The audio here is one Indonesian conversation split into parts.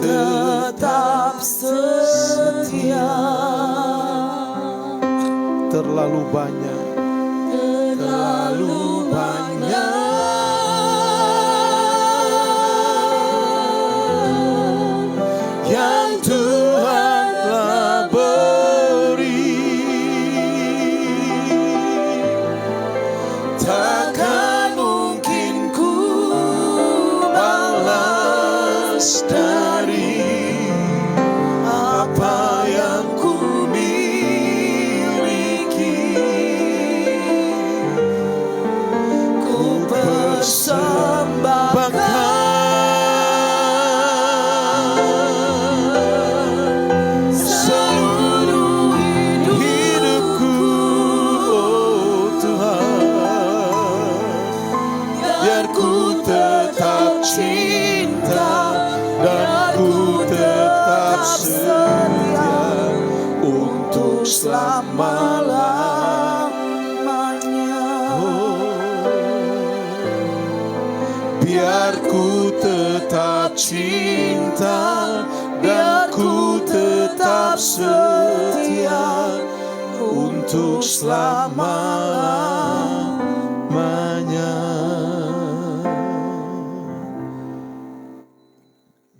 tetap setia. Terlalu banyak, Terlalu banyak yang Tuhan telah beri. takkan mungkin ku balas dari apa yang ku miliki. Ku persembahkan seluruh Hidupku, oh Tuhan, biar ku tetap cinta dan ku tetap setia untuk selama-lamanya. biar ku tetap cinta dan ku tetap setia untuk selama-lamanya.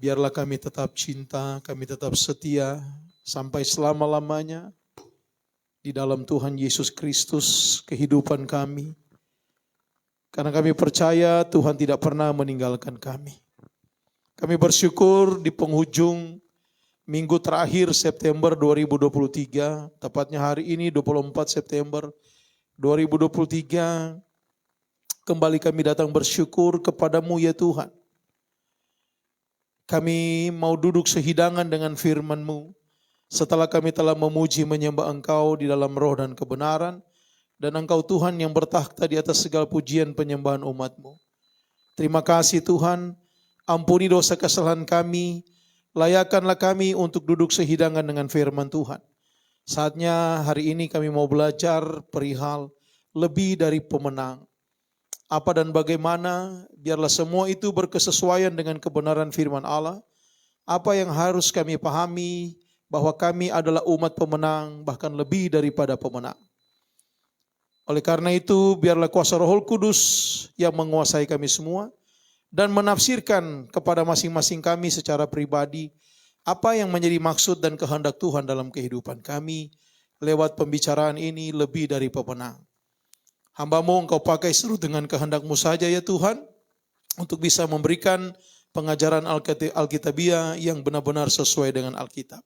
Biarlah kami tetap cinta, kami tetap setia sampai selama-lamanya di dalam Tuhan Yesus Kristus kehidupan kami. Karena kami percaya Tuhan tidak pernah meninggalkan kami. Kami bersyukur di penghujung minggu terakhir September 2023, tepatnya hari ini 24 September 2023, kembali kami datang bersyukur kepadamu ya Tuhan. Kami mau duduk sehidangan dengan firman-Mu setelah kami telah memuji menyembah Engkau di dalam roh dan kebenaran, dan Engkau Tuhan yang bertakhta di atas segala pujian penyembahan umat-Mu. Terima kasih Tuhan, ampuni dosa kesalahan kami, layakkanlah kami untuk duduk sehidangan dengan firman Tuhan. Saatnya hari ini kami mau belajar perihal lebih dari pemenang. Apa dan bagaimana, biarlah semua itu berkesesuaian dengan kebenaran firman Allah. Apa yang harus kami pahami, bahwa kami adalah umat pemenang, bahkan lebih daripada pemenang. Oleh karena itu, biarlah kuasa Roh Kudus yang menguasai kami semua, dan menafsirkan kepada masing-masing kami secara pribadi, apa yang menjadi maksud dan kehendak Tuhan dalam kehidupan kami, lewat pembicaraan ini lebih dari pemenang. Hamba-Mu Engkau pakai seluruh dengan kehendak-Mu saja ya Tuhan, untuk bisa memberikan pengajaran Alkitabiah yang benar-benar sesuai dengan Alkitab.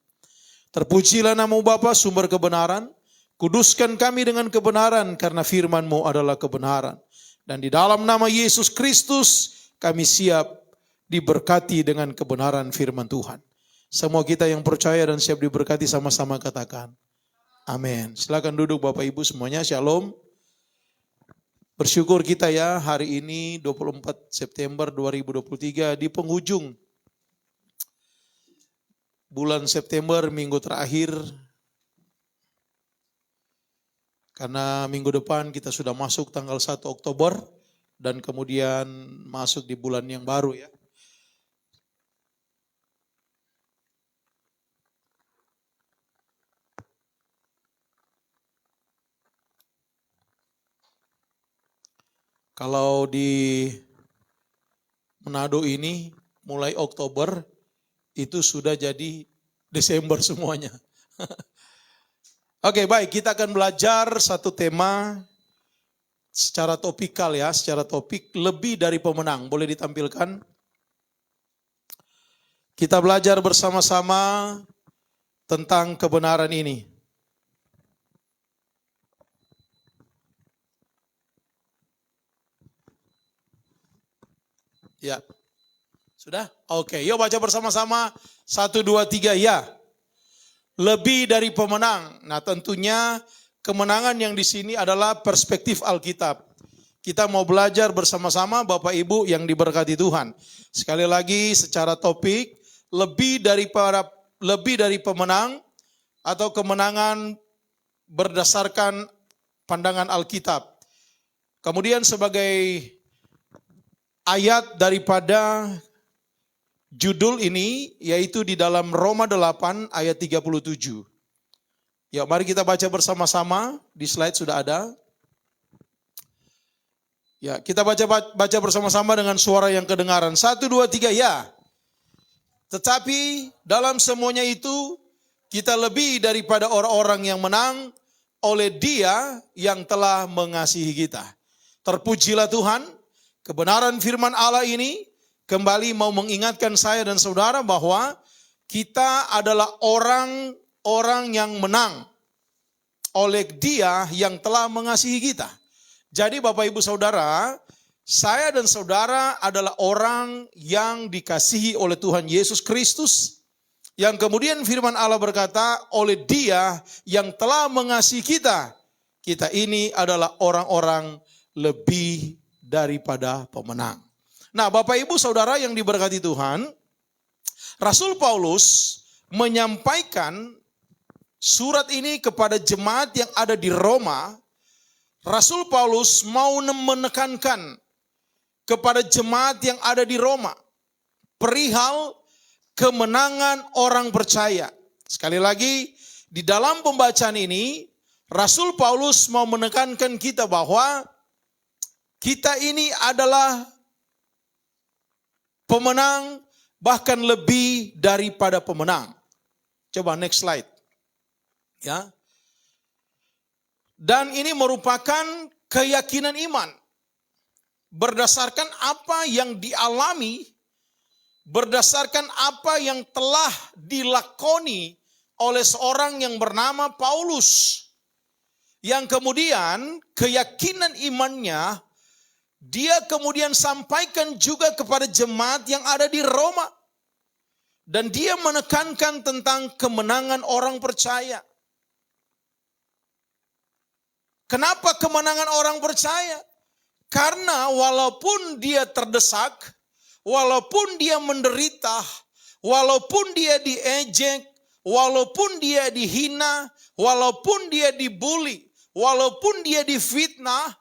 Terpujilah nama-Mu Bapa, sumber kebenaran, kuduskan kami dengan kebenaran karena firman-Mu adalah kebenaran. Dan di dalam nama Yesus Kristus kami siap diberkati dengan kebenaran firman Tuhan. Semua kita yang percaya dan siap diberkati sama-sama katakan amin. Silakan duduk Bapak Ibu semuanya, shalom. Bersyukur kita ya hari ini 24 September 2023 di penghujung bulan September, minggu terakhir. Karena minggu depan kita sudah masuk tanggal 1 Oktober dan kemudian masuk di bulan yang baru ya. Kalau di Manado ini mulai Oktober itu sudah jadi Desember semuanya. Oke, baik, kita akan belajar satu tema secara topikal ya, secara topik lebih dari pemenang. Boleh ditampilkan? Kita belajar bersama-sama tentang kebenaran ini. Ya, sudah? Oke, yuk baca bersama-sama. 1, 2, 3, ya. Lebih dari pemenang. Nah tentunya kemenangan yang di sini adalah perspektif Alkitab. Kita mau belajar bersama-sama Bapak Ibu yang diberkati Tuhan. Sekali lagi secara topik, lebih dari pemenang atau kemenangan berdasarkan pandangan Alkitab. Kemudian sebagai ayat daripada judul ini yaitu di dalam Roma 8 ayat 37. Ya, mari kita baca bersama-sama, di slide sudah ada. Ya, kita baca bersama-sama dengan suara yang kedengaran. 1, 2, 3, ya. Tetapi dalam semuanya itu kita lebih daripada orang-orang yang menang oleh Dia yang telah mengasihi kita. Terpujilah Tuhan, kebenaran firman Allah ini kembali mau mengingatkan saya dan saudara bahwa kita adalah orang-orang yang menang oleh Dia yang telah mengasihi kita. Jadi Bapak Ibu Saudara, saya dan saudara adalah orang yang dikasihi oleh Tuhan Yesus Kristus. Yang kemudian firman Allah berkata, oleh Dia yang telah mengasihi kita, kita ini adalah orang-orang lebih daripada pemenang. Nah, Bapak Ibu Saudara yang diberkati Tuhan, Rasul Paulus menyampaikan surat ini kepada jemaat yang ada di Roma. Rasul Paulus mau menekankan kepada jemaat yang ada di Roma perihal kemenangan orang percaya. Sekali lagi, di dalam pembacaan ini Rasul Paulus mau menekankan kita bahwa kita ini adalah pemenang, bahkan lebih daripada pemenang. Coba next slide. Ya. Dan ini merupakan keyakinan iman. Berdasarkan apa yang dialami, berdasarkan apa yang telah dilakoni oleh seorang yang bernama Paulus. Yang kemudian keyakinan imannya dia kemudian sampaikan juga kepada jemaat yang ada di Roma. Dan dia menekankan tentang kemenangan orang percaya. Kenapa kemenangan orang percaya? Karena walaupun dia terdesak, walaupun dia menderita, walaupun dia diejek, walaupun dia dihina, walaupun dia dibully, walaupun dia difitnah,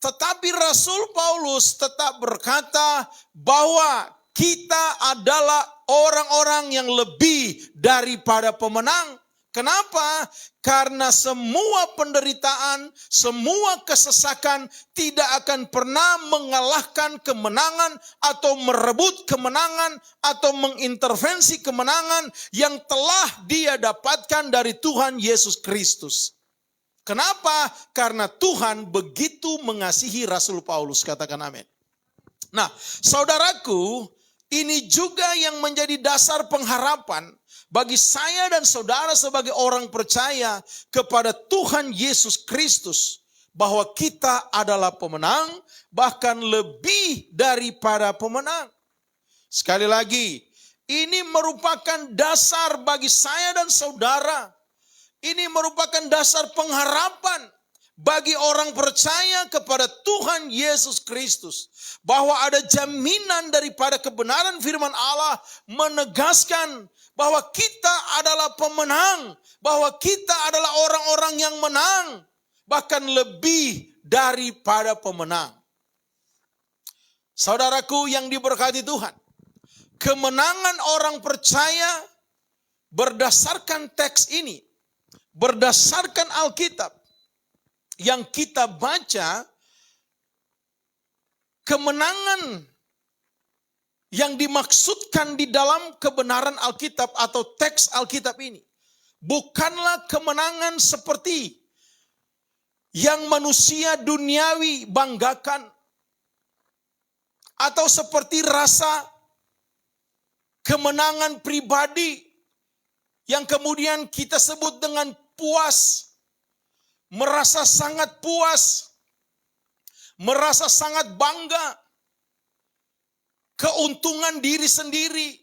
tetapi Rasul Paulus tetap berkata bahwa kita adalah orang-orang yang lebih daripada pemenang. Kenapa? Karena semua penderitaan, semua kesesakan tidak akan pernah mengalahkan kemenangan atau merebut kemenangan atau mengintervensi kemenangan yang telah dia dapatkan dari Tuhan Yesus Kristus. Kenapa? Karena Tuhan begitu mengasihi Rasul Paulus, katakan amin. Nah, saudaraku, ini juga yang menjadi dasar pengharapan bagi saya dan saudara sebagai orang percaya kepada Tuhan Yesus Kristus. Bahwa kita adalah pemenang, bahkan lebih daripada pemenang. Sekali lagi, ini merupakan dasar bagi saya dan saudara. Ini merupakan dasar pengharapan bagi orang percaya kepada Tuhan Yesus Kristus. Bahwa ada jaminan daripada kebenaran firman Allah menegaskan bahwa kita adalah pemenang. Bahwa kita adalah orang-orang yang menang. Bahkan lebih daripada pemenang. Saudaraku yang diberkati Tuhan. Kemenangan orang percaya berdasarkan teks ini. Berdasarkan Alkitab. Yang kita baca, kemenangan yang dimaksudkan di dalam kebenaran Alkitab atau teks Alkitab ini bukanlah kemenangan seperti yang manusia duniawi banggakan atau seperti rasa kemenangan pribadi yang kemudian kita sebut dengan puas. Merasa sangat puas, merasa sangat bangga, keuntungan diri sendiri,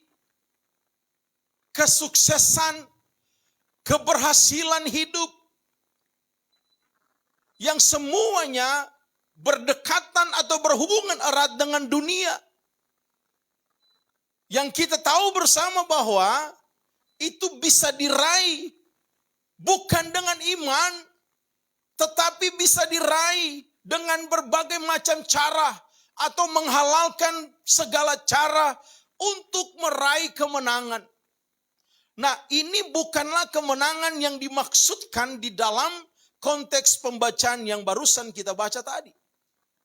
kesuksesan, keberhasilan hidup, yang semuanya berdekatan atau berhubungan erat dengan dunia. Yang kita tahu bersama bahwa itu bisa diraih bukan dengan iman, tetapi bisa diraih dengan berbagai macam cara atau menghalalkan segala cara untuk meraih kemenangan. Nah, ini bukanlah kemenangan yang dimaksudkan di dalam konteks pembacaan yang barusan kita baca tadi.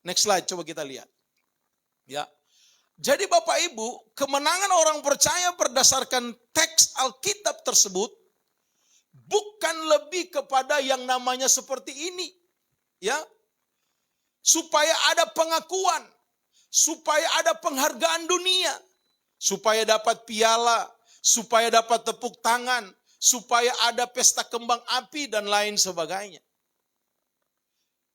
Next slide, coba kita lihat. Ya. Jadi Bapak Ibu, kemenangan orang percaya berdasarkan teks Alkitab tersebut bukan lebih kepada yang namanya seperti ini. Ya. Supaya ada pengakuan, supaya ada penghargaan dunia, supaya dapat piala, supaya dapat tepuk tangan, supaya ada pesta kembang api dan lain sebagainya.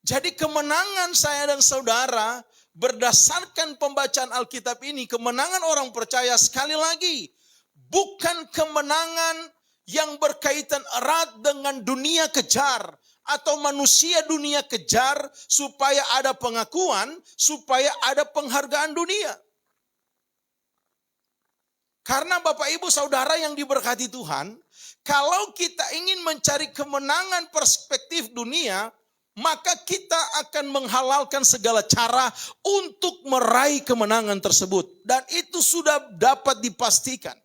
Jadi kemenangan saya dan saudara berdasarkan pembacaan Alkitab ini, kemenangan orang percaya sekali lagi bukan kemenangan yang berkaitan erat dengan dunia kejar atau manusia dunia kejar supaya ada pengakuan, supaya ada penghargaan dunia. Karena Bapak Ibu Saudara yang diberkati Tuhan, kalau kita ingin mencari kemenangan perspektif dunia, maka kita akan menghalalkan segala cara untuk meraih kemenangan tersebut. Dan itu sudah dapat dipastikan.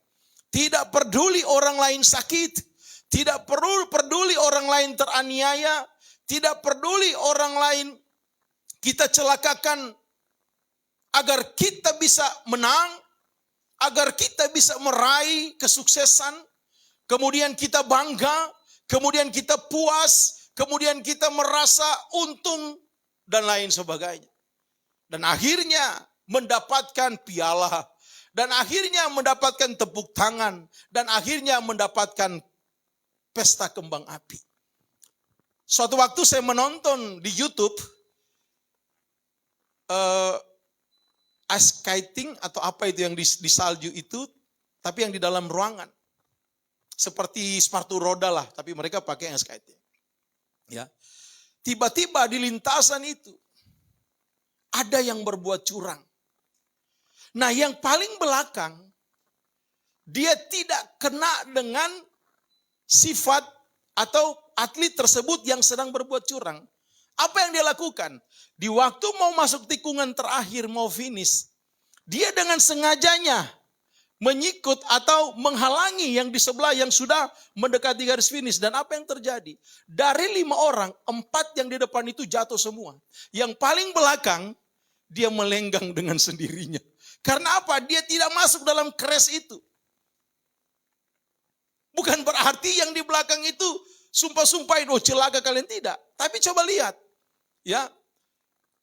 Tidak peduli orang lain sakit, tidak perlu peduli orang lain teraniaya, tidak peduli orang lain kita celakakan agar kita bisa menang, agar kita bisa meraih kesuksesan, kemudian kita bangga, kemudian kita puas, kemudian kita merasa untung dan lain sebagainya. Dan akhirnya mendapatkan piala, dan akhirnya mendapatkan tepuk tangan, dan akhirnya mendapatkan pesta kembang api. Suatu waktu saya menonton di YouTube ice skating atau apa itu yang di salju itu, tapi yang di dalam ruangan. Seperti sepatu roda lah, tapi mereka pakai ice skating. Ya. Tiba-tiba di lintasan itu ada yang berbuat curang. Nah, yang paling belakang dia tidak kena dengan sifat atau atlet tersebut yang sedang berbuat curang. Apa yang dia lakukan? Di waktu mau masuk tikungan terakhir, mau finish, dia dengan sengajanya menyikut atau menghalangi yang di sebelah yang sudah mendekati garis finish. Dan apa yang terjadi? Dari 5 orang, 4 yang di depan itu jatuh semua. Yang paling belakang, dia melenggang dengan sendirinya. Karena apa? Dia tidak masuk dalam crash itu. Bukan berarti yang di belakang itu sumpah-sumpahin, oh celaka kalian, tidak. Tapi coba lihat, ya,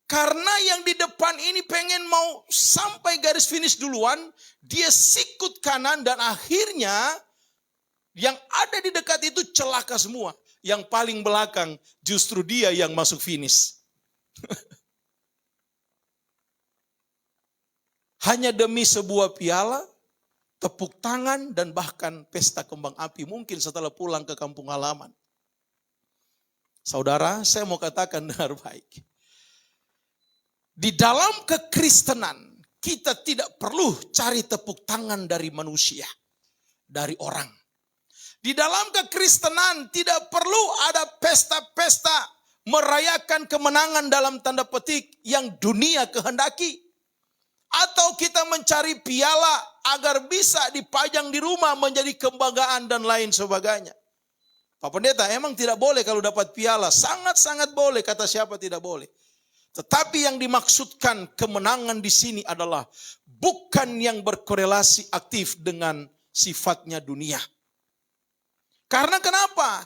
karena yang di depan ini pengen mau sampai garis finish duluan, dia sikut kanan dan akhirnya yang ada di dekat itu celaka semua. Yang paling belakang justru dia yang masuk finish. Hanya demi sebuah piala, tepuk tangan, dan bahkan pesta kembang api. Mungkin setelah pulang ke kampung halaman. Saudara, saya mau katakan dengan baik. Di dalam kekristenan, kita tidak perlu cari tepuk tangan dari manusia, dari orang. Di dalam kekristenan tidak perlu ada pesta-pesta merayakan kemenangan dalam tanda petik yang dunia kehendaki. Atau kita mencari piala agar bisa dipajang di rumah menjadi kebanggaan dan lain sebagainya. Pak Pendeta, emang tidak boleh kalau dapat piala? Sangat-sangat boleh, kata siapa tidak boleh. Tetapi yang dimaksudkan kemenangan di sini adalah bukan yang berkorelasi aktif dengan sifatnya dunia. Karena kenapa?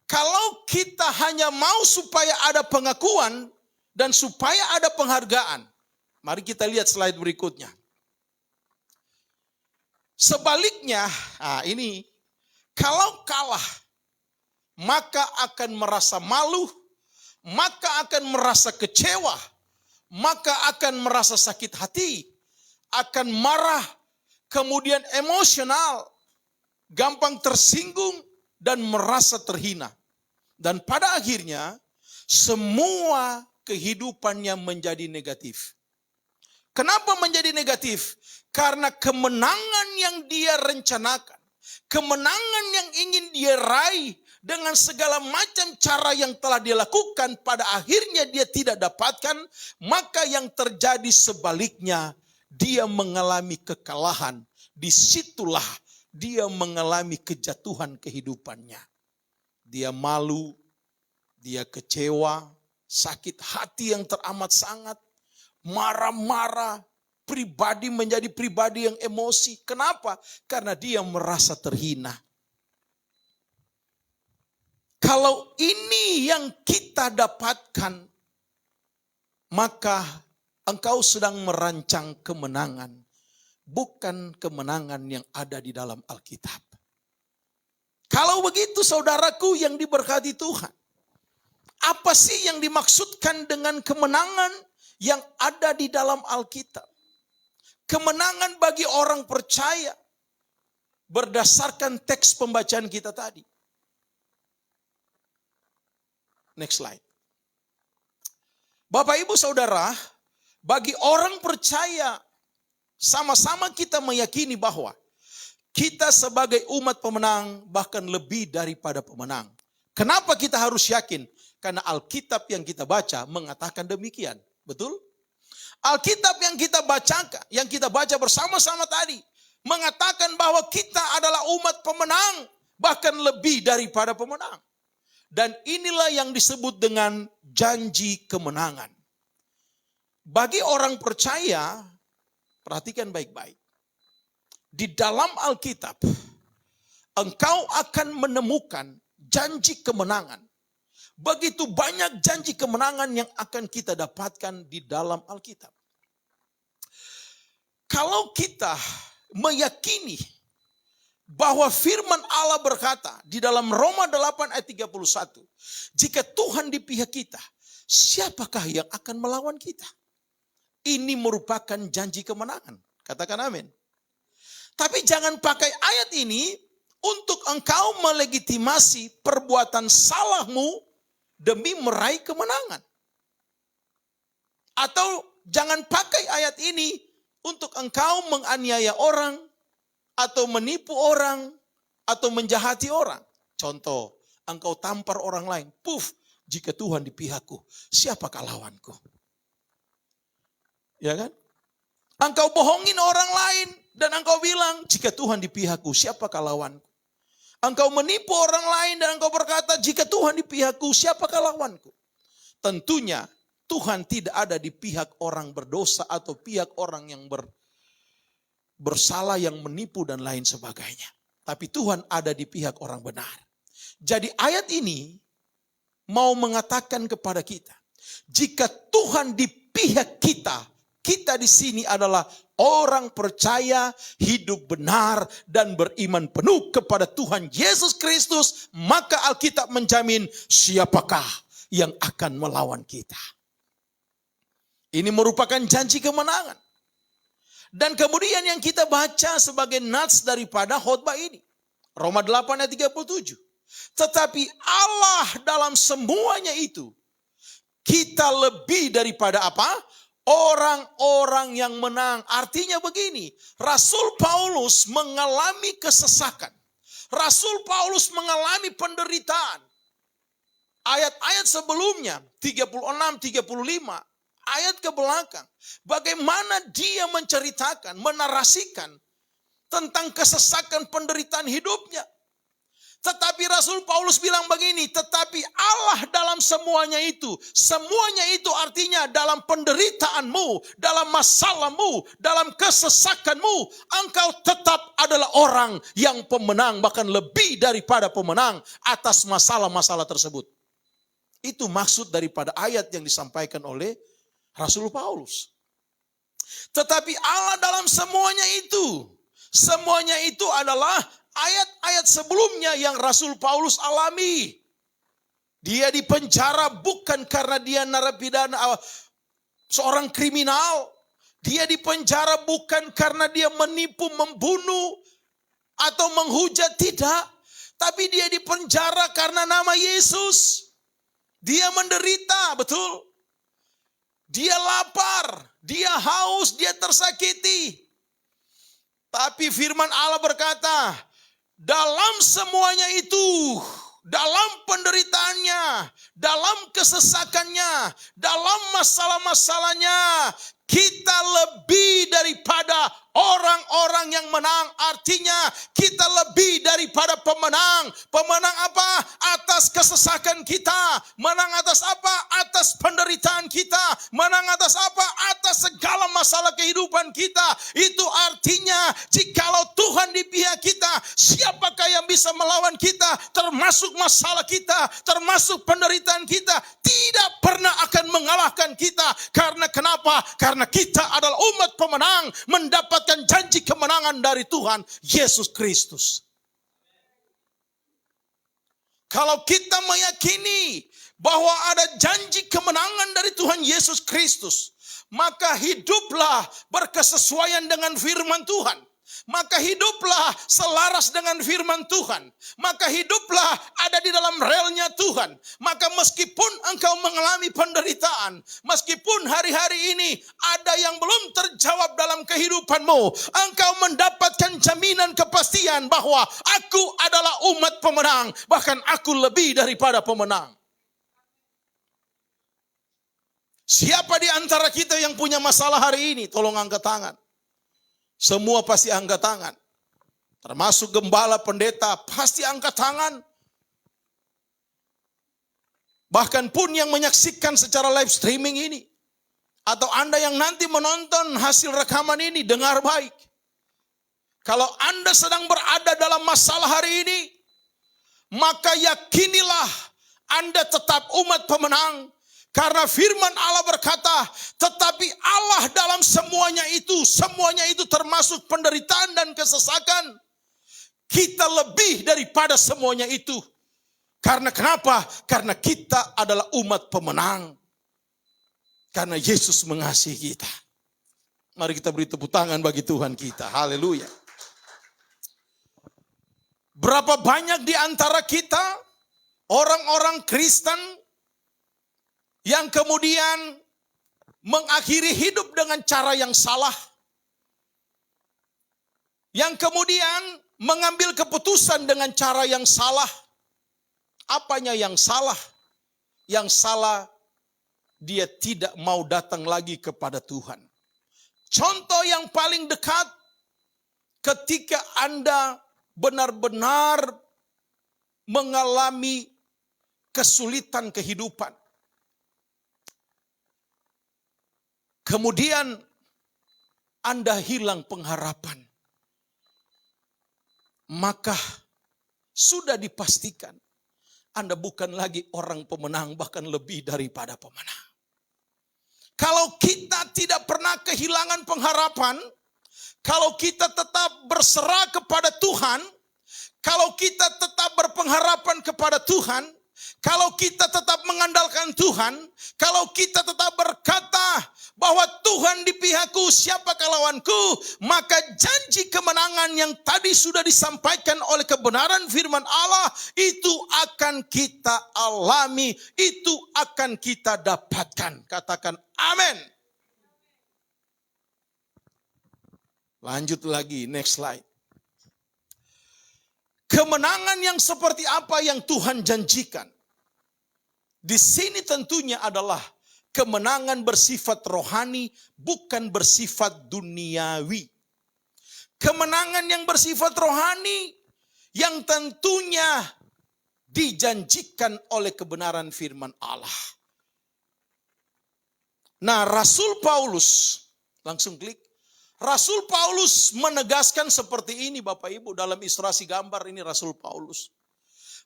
Kalau kita hanya mau supaya ada pengakuan dan supaya ada penghargaan, mari kita lihat slide berikutnya. Sebaliknya, ini kalau kalah, maka akan merasa malu, maka akan merasa kecewa, maka akan merasa sakit hati, akan marah, kemudian emosional, gampang tersinggung, dan merasa terhina. Dan pada akhirnya, semua kehidupannya menjadi negatif. Kenapa menjadi negatif? Karena kemenangan yang dia rencanakan, kemenangan yang ingin dia raih dengan segala macam cara yang telah dia lakukan, pada akhirnya dia tidak dapatkan, maka yang terjadi sebaliknya, dia mengalami kekalahan. Disitulah dia mengalami kejatuhan kehidupannya. Dia malu, dia kecewa, sakit hati yang teramat sangat, marah-marah, pribadi menjadi pribadi yang emosi. Kenapa? Karena dia merasa terhina. Kalau ini yang kita dapatkan, maka engkau sedang merancang kemenangan, bukan kemenangan yang ada di dalam Alkitab. Kalau begitu saudaraku yang diberkati Tuhan, apa sih yang dimaksudkan dengan kemenangan yang ada di dalam Alkitab? Kemenangan bagi orang percaya berdasarkan teks pembacaan kita tadi. Next slide. Bapak Ibu Saudara, bagi orang percaya sama-sama kita meyakini bahwa kita sebagai umat pemenang bahkan lebih daripada pemenang. Kenapa kita harus yakin? Karena Alkitab yang kita baca mengatakan demikian. Betul? Alkitab yang kita bacakan, yang kita baca bersama-sama tadi, mengatakan bahwa kita adalah umat pemenang, bahkan lebih daripada pemenang. Dan inilah yang disebut dengan janji kemenangan. Bagi orang percaya, perhatikan baik-baik. Di dalam Alkitab, engkau akan menemukan janji kemenangan. Begitu banyak janji kemenangan yang akan kita dapatkan di dalam Alkitab. Kalau kita meyakini bahwa firman Allah berkata di dalam Roma 8 ayat 31, jika Tuhan di pihak kita, siapakah yang akan melawan kita? Ini merupakan janji kemenangan. Katakan amin. Tapi jangan pakai ayat ini untuk engkau melegitimasi perbuatan salahmu demi meraih kemenangan. Atau jangan pakai ayat ini untuk engkau menganiaya orang, atau menipu orang, atau menjahati orang. Contoh, engkau tampar orang lain. Jika Tuhan di pihakku, siapakah lawanku? Ya kan? Engkau bohongin orang lain, dan engkau bilang, jika Tuhan di pihakku, siapakah lawanku? Engkau menipu orang lain, dan engkau berkata, jika Tuhan di pihakku, siapakah lawanku? Tentunya, Tuhan tidak ada di pihak orang berdosa, atau pihak orang yang bersalah, yang menipu dan lain sebagainya. Tapi Tuhan ada di pihak orang benar. Jadi ayat ini mau mengatakan kepada kita, jika Tuhan di pihak kita, kita di sini adalah orang percaya, hidup benar dan beriman penuh kepada Tuhan Yesus Kristus, maka Alkitab menjamin siapakah yang akan melawan kita. Ini merupakan janji kemenangan. Dan kemudian yang kita baca sebagai nats daripada khotbah ini. Roma 8 ayat 37. Tetapi Allah dalam semuanya itu, kita lebih daripada apa? Orang-orang yang menang. Artinya begini, Rasul Paulus mengalami kesesakan. Rasul Paulus mengalami penderitaan. Ayat-ayat sebelumnya, 36, 35. Ayat ke belakang, bagaimana dia menceritakan, menarasikan tentang kesesakan penderitaan hidupnya. Tetapi Rasul Paulus bilang begini, tetapi Allah dalam semuanya itu artinya dalam penderitaanmu, dalam masalahmu, dalam kesesakanmu, engkau tetap adalah orang yang pemenang, bahkan lebih daripada pemenang atas masalah-masalah tersebut. Itu maksud daripada ayat yang disampaikan oleh Rasul Paulus. Tetapi Allah dalam semuanya itu adalah ayat-ayat sebelumnya yang Rasul Paulus alami. Dia dipenjara bukan karena dia narapidana, seorang kriminal. Dia dipenjara bukan karena dia menipu, membunuh, atau menghujat, tidak. Tapi dia dipenjara karena nama Yesus. Dia menderita, betul. Dia lapar, dia haus, dia tersakiti. Tapi firman Allah berkata, dalam semuanya itu dalam penderitaannya, dalam kesesakannya, dalam masalah-masalahnya, kita lebih daripada orang-orang yang menang. Artinya kita lebih daripada pemenang. Pemenang apa? Atas kesesakan kita. Menang atas apa? Atas penderitaan kita. Menang atas apa? Atas segala masalah kehidupan kita. Itu artinya jikalau Tuhan di pihak kita, siapakah yang bisa melawan kita? Termasuk masalah kita, termasuk penderitaan kita, tidak pernah akan mengalahkan kita. Karena kenapa? Karena kita adalah umat pemenang, mendapatkan janji kemenangan dari Tuhan Yesus Kristus. Kalau kita meyakini bahwa ada janji kemenangan dari Tuhan Yesus Kristus, maka hiduplah berkesesuaian dengan firman Tuhan. Maka hiduplah selaras dengan firman Tuhan. Maka hiduplah ada di dalam relnya Tuhan. Maka meskipun engkau mengalami penderitaan, meskipun hari-hari ini ada yang belum terjawab dalam kehidupanmu, engkau mendapatkan jaminan kepastian bahwa aku adalah umat pemenang. Bahkan aku lebih daripada pemenang. Siapa di antara kita yang punya masalah hari ini? Tolong angkat tangan. Semua pasti angkat tangan. Termasuk gembala, pendeta, pasti angkat tangan. Bahkan pun yang menyaksikan secara live streaming ini. Atau Anda yang nanti menonton hasil rekaman ini, dengar baik. Kalau Anda sedang berada dalam masalah hari ini, maka yakinilah Anda tetap umat pemenang. Karena firman Allah berkata, tetapi Allah dalam semuanya itu termasuk penderitaan dan kesesakan. Kita lebih daripada semuanya itu. Karena kenapa? Karena kita adalah umat pemenang. Karena Yesus mengasihi kita. Mari kita beri tepuk tangan bagi Tuhan kita. Haleluya. Berapa banyak di antara kita, orang-orang Kristen, yang kemudian mengakhiri hidup dengan cara yang salah. Yang kemudian mengambil keputusan dengan cara yang salah. Apanya yang salah? Yang salah, dia tidak mau datang lagi kepada Tuhan. Contoh yang paling dekat, ketika Anda benar-benar mengalami kesulitan kehidupan. Kemudian Anda hilang pengharapan. Maka sudah dipastikan Anda bukan lagi orang pemenang, bahkan lebih daripada pemenang. Kalau kita tidak pernah kehilangan pengharapan, kalau kita tetap berserah kepada Tuhan, kalau kita tetap berpengharapan kepada Tuhan, kalau kita tetap mengandalkan Tuhan, kalau kita tetap berkata bahwa Tuhan di pihakku, siapakah lawanku, maka janji kemenangan yang tadi sudah disampaikan oleh kebenaran firman Allah, itu akan kita alami, itu akan kita dapatkan. Katakan amin. Lanjut lagi, next slide. Kemenangan yang seperti apa yang Tuhan janjikan? Di sini tentunya adalah kemenangan bersifat rohani, bukan bersifat duniawi. Kemenangan yang bersifat rohani, yang tentunya dijanjikan oleh kebenaran firman Allah. Nah, Rasul Paulus, langsung klik. Rasul Paulus menegaskan seperti ini Bapak Ibu, dalam ilustrasi gambar ini Rasul Paulus.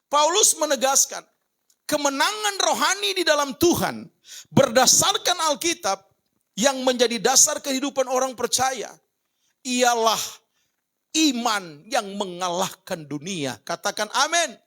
Paulus menegaskan, kemenangan rohani di dalam Tuhan berdasarkan Alkitab yang menjadi dasar kehidupan orang percaya ialah iman yang mengalahkan dunia. Katakan amin.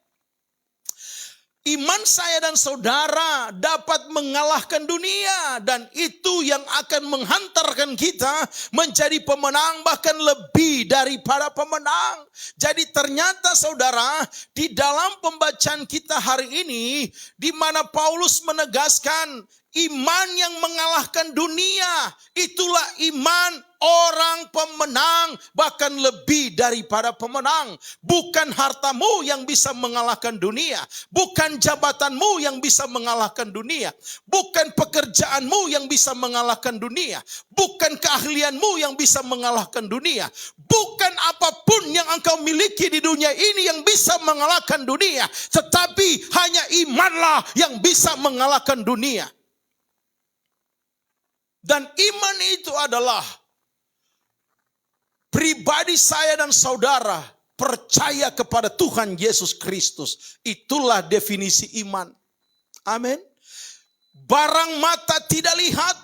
Iman saya dan saudara dapat mengalahkan dunia, dan itu yang akan menghantarkan kita menjadi pemenang, bahkan lebih daripada pemenang. Jadi ternyata saudara, di dalam pembacaan kita hari ini, di mana Paulus menegaskan iman yang mengalahkan dunia, itulah iman orang pemenang, bahkan lebih daripada pemenang. Bukan hartamu yang bisa mengalahkan dunia, bukan jabatanmu yang bisa mengalahkan dunia, bukan pekerjaanmu yang bisa mengalahkan dunia, bukan keahlianmu yang bisa mengalahkan dunia, bukan apapun yang engkau miliki di dunia ini yang bisa mengalahkan dunia, tetapi hanya imanlah yang bisa mengalahkan dunia. Dan iman itu adalah pribadi saya dan saudara percaya kepada Tuhan Yesus Kristus. Itulah definisi iman. Amin. Barang mata tidak lihat,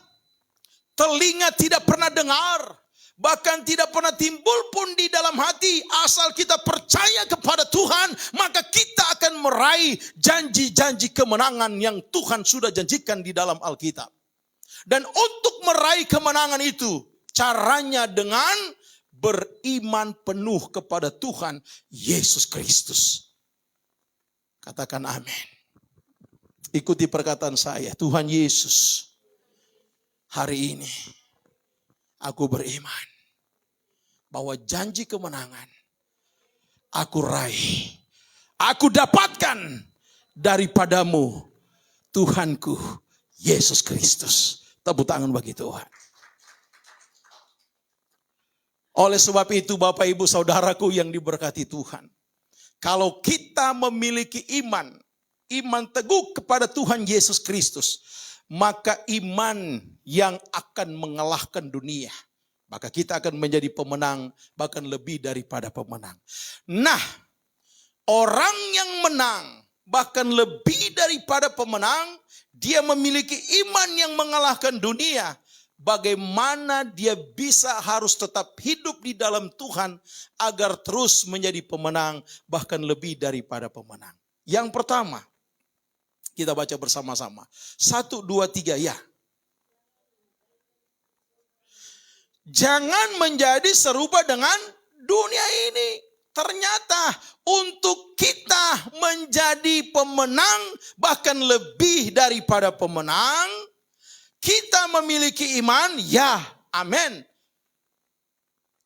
telinga tidak pernah dengar, bahkan tidak pernah timbul pun di dalam hati. Asal kita percaya kepada Tuhan, maka kita akan meraih janji-janji kemenangan yang Tuhan sudah janjikan di dalam Alkitab. Dan untuk meraih kemenangan itu, caranya dengan beriman penuh kepada Tuhan Yesus Kristus. Katakan amin. Ikuti perkataan saya, Tuhan Yesus, hari ini aku beriman bahwa janji kemenangan aku raih, aku dapatkan daripadamu, Tuhanku Yesus Kristus. Tepuk tangan bagi Tuhan. Oleh sebab itu Bapak Ibu Saudaraku yang diberkati Tuhan, kalau kita memiliki iman teguh kepada Tuhan Yesus Kristus, maka iman yang akan mengalahkan dunia. Maka kita akan menjadi pemenang, bahkan lebih daripada pemenang. Nah, orang yang menang, bahkan lebih daripada pemenang, dia memiliki iman yang mengalahkan dunia. Bagaimana dia bisa harus tetap hidup di dalam Tuhan agar terus menjadi pemenang, bahkan lebih daripada pemenang. Yang pertama, kita baca bersama-sama. 1, 2, 3, ya. Jangan menjadi serupa dengan dunia ini. Ternyata untuk kita menjadi pemenang, bahkan lebih daripada pemenang, kita memiliki iman, ya, amin.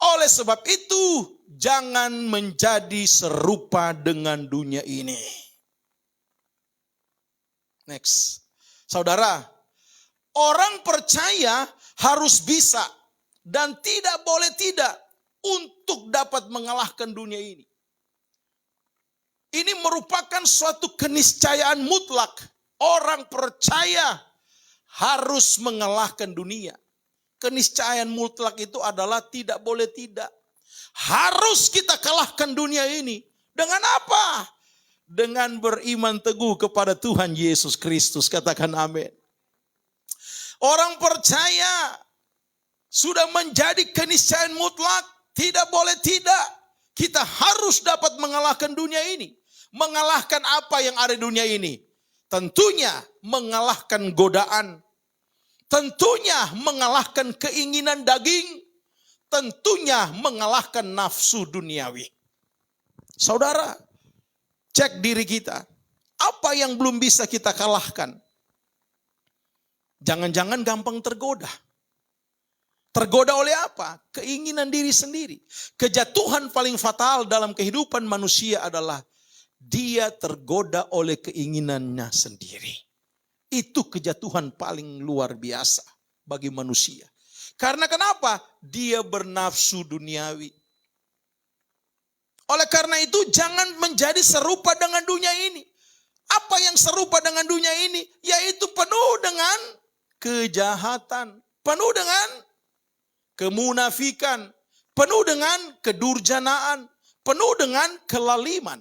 Oleh sebab itu, jangan menjadi serupa dengan dunia ini. Next. Saudara, orang percaya harus bisa dan tidak boleh tidak untuk dapat mengalahkan dunia ini. Ini merupakan suatu keniscayaan mutlak. Orang percaya harus mengalahkan dunia. Keniscayaan mutlak itu adalah tidak boleh tidak. Harus kita kalahkan dunia ini. Dengan apa? Dengan beriman teguh kepada Tuhan Yesus Kristus. Katakan amin. Orang percaya sudah menjadi keniscayaan mutlak. Tidak boleh tidak. Kita harus dapat mengalahkan dunia ini. Mengalahkan apa yang ada di dunia ini? Tentunya mengalahkan godaan. Tentunya mengalahkan keinginan daging. Tentunya mengalahkan nafsu duniawi. Saudara, cek diri kita. Apa yang belum bisa kita kalahkan? Jangan-jangan gampang tergoda. Tergoda oleh apa? Keinginan diri sendiri. Kejatuhan paling fatal dalam kehidupan manusia adalah dia tergoda oleh keinginannya sendiri. Itu kejatuhan paling luar biasa bagi manusia. Karena kenapa? Dia bernafsu duniawi. Oleh karena itu jangan menjadi serupa dengan dunia ini. Apa yang serupa dengan dunia ini? Yaitu penuh dengan kejahatan. Penuh dengan kemunafikan, penuh dengan kedurjanaan, penuh dengan kelaliman.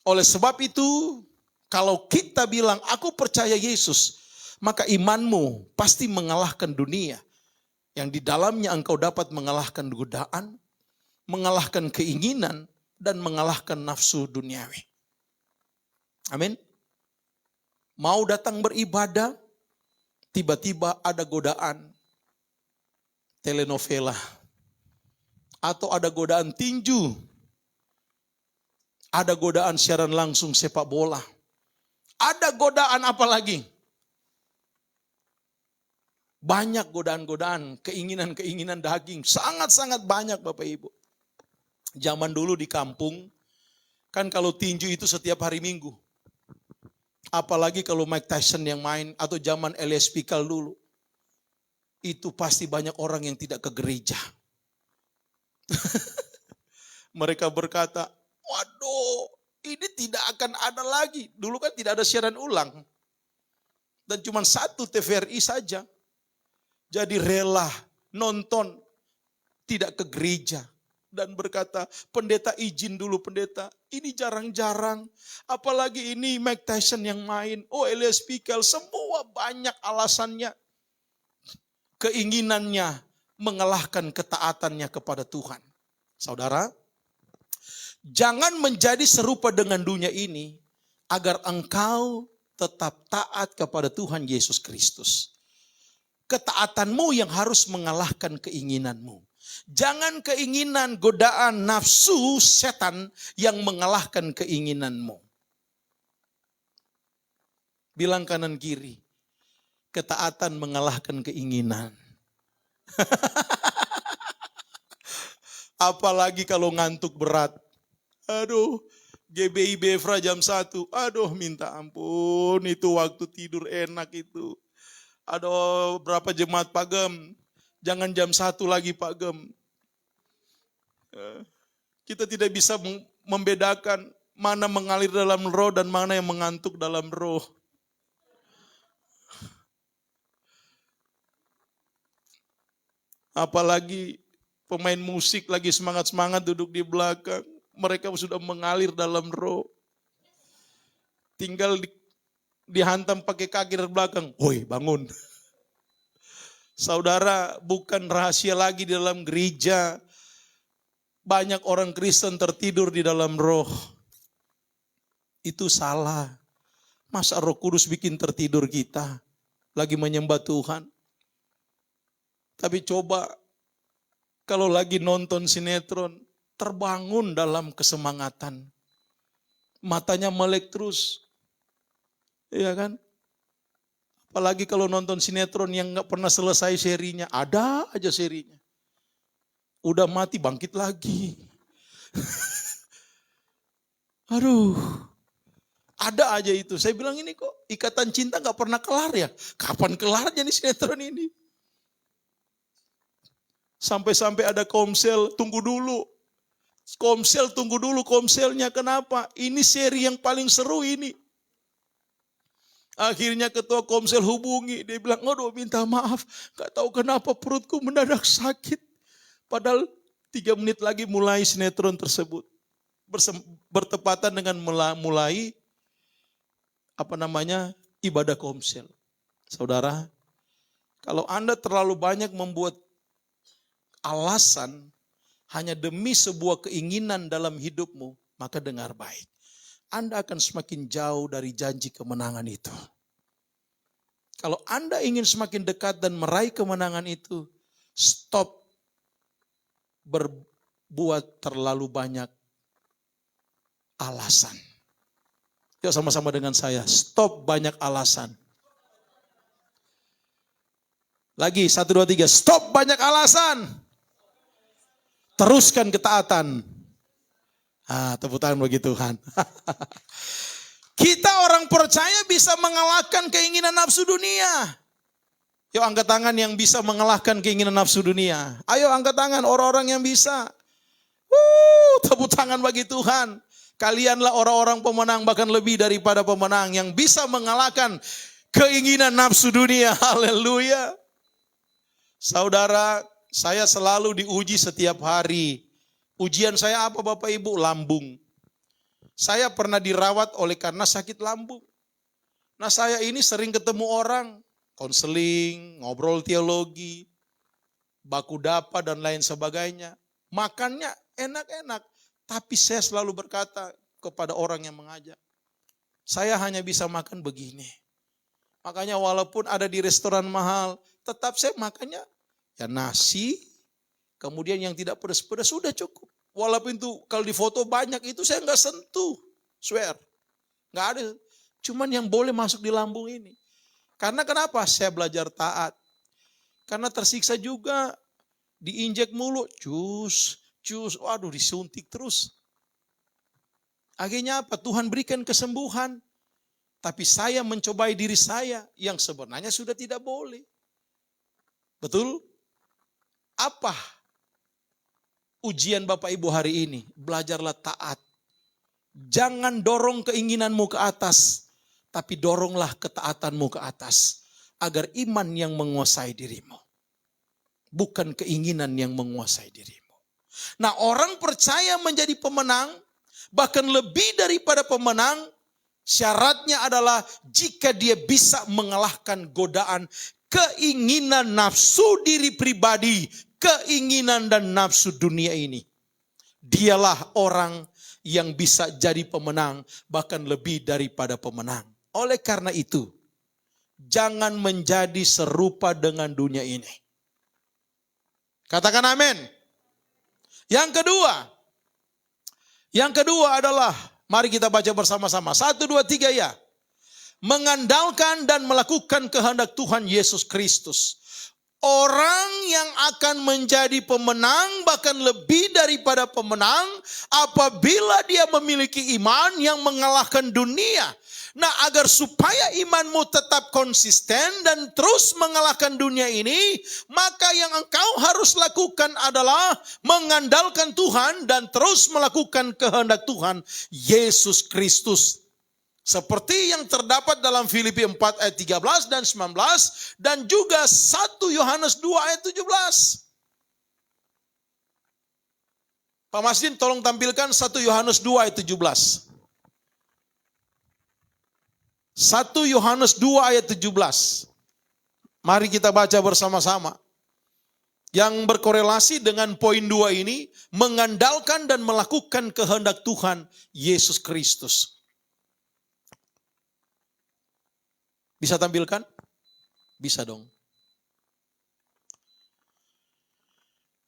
Oleh sebab itu, kalau kita bilang aku percaya Yesus, maka imanmu pasti mengalahkan dunia. Yang di dalamnya engkau dapat mengalahkan godaan, mengalahkan keinginan, dan mengalahkan nafsu duniawi. Amin. Mau datang beribadah, tiba-tiba ada godaan telenovela, atau ada godaan tinju, ada godaan siaran langsung sepak bola, ada godaan apa lagi? Banyak godaan-godaan, keinginan-keinginan daging. Sangat-sangat banyak Bapak Ibu. Zaman dulu di kampung, kan kalau tinju itu setiap hari Minggu. Apalagi kalau Mike Tyson yang main, atau zaman Elias Pikal dulu. Itu pasti banyak orang yang tidak ke gereja. Mereka berkata, waduh, ini tidak akan ada lagi. Dulu kan tidak ada siaran ulang. Dan cuma satu TVRI saja. Jadi rela nonton, tidak ke gereja. Dan berkata, pendeta izin dulu pendeta. Ini jarang-jarang. Apalagi ini Mike Tyson yang main. Oh Elias Pikal, semua banyak alasannya. Keinginannya mengalahkan ketaatannya kepada Tuhan. Saudara, jangan menjadi serupa dengan dunia ini agar engkau tetap taat kepada Tuhan Yesus Kristus. Ketaatanmu yang harus mengalahkan keinginanmu. Jangan keinginan, godaan, nafsu, setan yang mengalahkan keinginanmu. Bilang kanan kiri, ketaatan mengalahkan keinginan. Apalagi kalau ngantuk berat. Aduh, GBI Befra jam 1. Aduh, minta ampun, itu waktu tidur enak itu. Aduh, berapa jemaat Pak Gem? Jangan jam 1 lagi Pak Gem. Kita tidak bisa membedakan mana mengalir dalam roh dan mana yang mengantuk dalam roh. Apalagi pemain musik lagi semangat-semangat duduk di belakang. Mereka sudah mengalir dalam roh. Tinggal dihantam pakai kaki dari belakang. Woi bangun. Saudara, bukan rahasia lagi di dalam gereja. Banyak orang Kristen tertidur di dalam roh. Itu salah. Masa Roh Kudus bikin tertidur kita? Lagi menyembah Tuhan. Tapi coba kalau lagi nonton sinetron, terbangun dalam kesemangatan. Matanya melek terus. Iya kan? Apalagi kalau nonton sinetron yang gak pernah selesai serinya. Ada aja serinya. Udah mati bangkit lagi. Aduh. Ada aja itu. Saya bilang ini kok ikatan cinta gak pernah kelar ya. Kapan kelarnya nih sinetron ini? Sampai-sampai ada komsel, tunggu dulu. Komsel tunggu dulu komselnya, kenapa? Ini seri yang paling seru ini. Akhirnya ketua komsel hubungi, dia bilang, aduh minta maaf, gak tahu kenapa perutku mendadak sakit. Padahal 3 menit lagi mulai sinetron tersebut. Bertepatan dengan mulai ibadah komsel. Saudara, kalau Anda terlalu banyak membuat alasan hanya demi sebuah keinginan dalam hidupmu, maka dengar baik. Anda akan semakin jauh dari janji kemenangan itu. Kalau Anda ingin semakin dekat dan meraih kemenangan itu, stop berbuat terlalu banyak alasan. Yuk sama-sama dengan saya, stop banyak alasan. Lagi, 1, 2, 3, stop banyak alasan. Teruskan ketaatan. Tepuk tangan bagi Tuhan. Kita orang percaya bisa mengalahkan keinginan nafsu dunia. Yuk angkat tangan yang bisa mengalahkan keinginan nafsu dunia. Ayo angkat tangan orang-orang yang bisa. Tepuk tangan bagi Tuhan. Kalianlah orang-orang pemenang, bahkan lebih daripada pemenang, yang bisa mengalahkan keinginan nafsu dunia. Haleluya. Saudara, saya selalu diuji setiap hari. Ujian saya apa Bapak Ibu? Lambung. Saya pernah dirawat karena sakit lambung. Nah saya ini sering ketemu orang, konseling, ngobrol teologi, baku dapa dan lain sebagainya. Makannya enak-enak, tapi saya selalu berkata kepada orang yang mengajak, saya hanya bisa makan begini. Makanya walaupun ada di restoran mahal, tetap saya makannya ya nasi, kemudian yang tidak pedas-pedas sudah cukup. Walaupun itu kalau di foto banyak itu saya nggak sentuh, swear. Nggak ada, cuman yang boleh masuk di lambung ini. Karena kenapa? Saya belajar taat. Karena tersiksa juga, diinjek mulu, cus, waduh disuntik terus. Akhirnya apa? Tuhan berikan kesembuhan. Tapi saya mencobai diri saya yang sebenarnya sudah tidak boleh. Betul? Apa ujian Bapak Ibu hari ini? Belajarlah taat. Jangan dorong keinginanmu ke atas, tapi doronglah ketaatanmu ke atas. Agar iman yang menguasai dirimu. Bukan keinginan yang menguasai dirimu. Nah, orang percaya menjadi pemenang, bahkan lebih daripada pemenang, syaratnya adalah jika dia bisa mengalahkan godaan keinginan nafsu diri pribadi, keinginan dan nafsu dunia ini. Dialah orang yang bisa jadi pemenang, bahkan lebih daripada pemenang. Oleh karena itu, jangan menjadi serupa dengan dunia ini. Katakan amin. Yang kedua adalah, mari kita baca bersama-sama. 1, 2, 3 ya. Mengandalkan dan melakukan kehendak Tuhan Yesus Kristus. Orang yang akan menjadi pemenang, bahkan lebih daripada pemenang, apabila dia memiliki iman yang mengalahkan dunia. Nah, agar supaya imanmu tetap konsisten dan terus mengalahkan dunia ini, maka yang engkau harus lakukan adalah mengandalkan Tuhan dan terus melakukan kehendak Tuhan Yesus Kristus. Seperti yang terdapat dalam Filipi 4 ayat 13 dan 19 dan juga 1 Yohanes 2 ayat 17. Pak Masdin tolong tampilkan 1 Yohanes 2 ayat 17. 1 Yohanes 2 ayat 17. Mari kita baca bersama-sama. Yang berkorelasi dengan poin 2 ini, mengandalkan dan melakukan kehendak Tuhan Yesus Kristus. Bisa tampilkan? Bisa dong.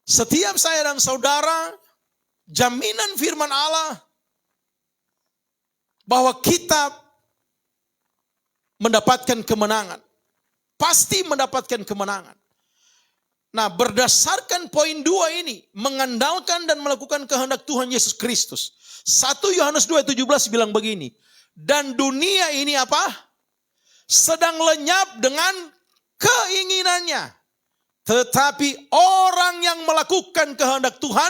Setiap saya dan saudara, jaminan firman Allah bahwa kita mendapatkan kemenangan. Pasti mendapatkan kemenangan. Nah, berdasarkan poin 2 ini, mengandalkan dan melakukan kehendak Tuhan Yesus Kristus. 1 Yohanes 2:17 bilang begini, dan dunia ini apa? Sedang lenyap dengan keinginannya. Tetapi orang yang melakukan kehendak Tuhan